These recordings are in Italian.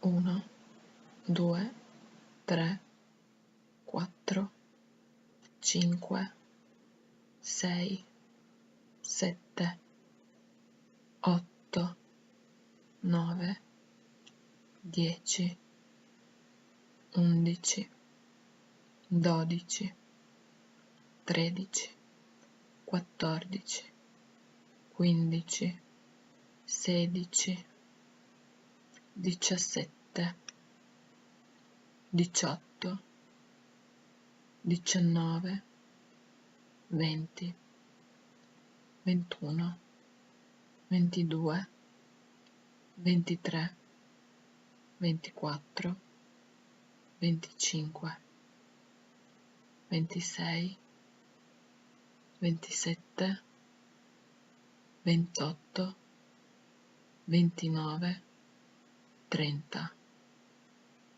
1, 2, 3, 4, 5, 6, 7, 8, 9, 10, 11, 12, 13, 14, 15, 16, 17, 18, 19, 20, 21, 22, 23, 24, 25, 26, 27, 28, 29, 30,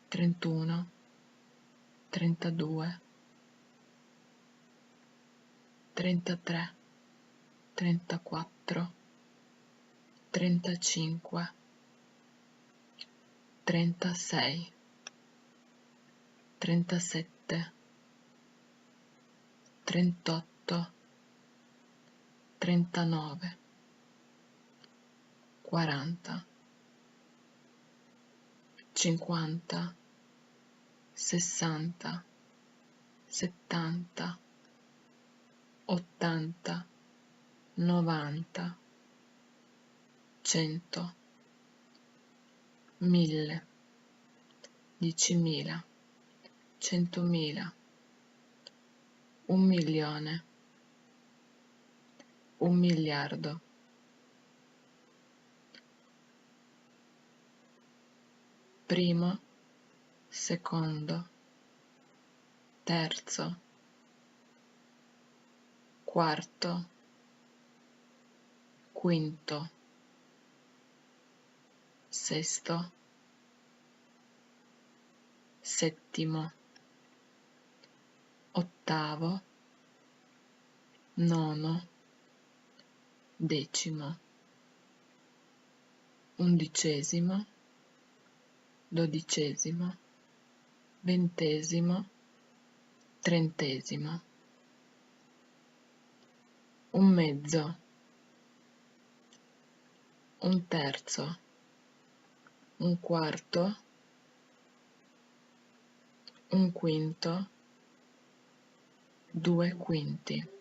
31, 32, 33, 34, 35, 36, 37, 38, 39, 40, 50, 60, 70, 80, 90, 100, 1000, 10.000, 100.000, 1.000.000, 1.000.000.000, primo, secondo, terzo, quarto, quinto, sesto, settimo, ottavo, nono, decimo, undicesimo, dodicesimo, ventesimo, trentesimo, un mezzo, un terzo, un quarto, un quinto, 2 quinti.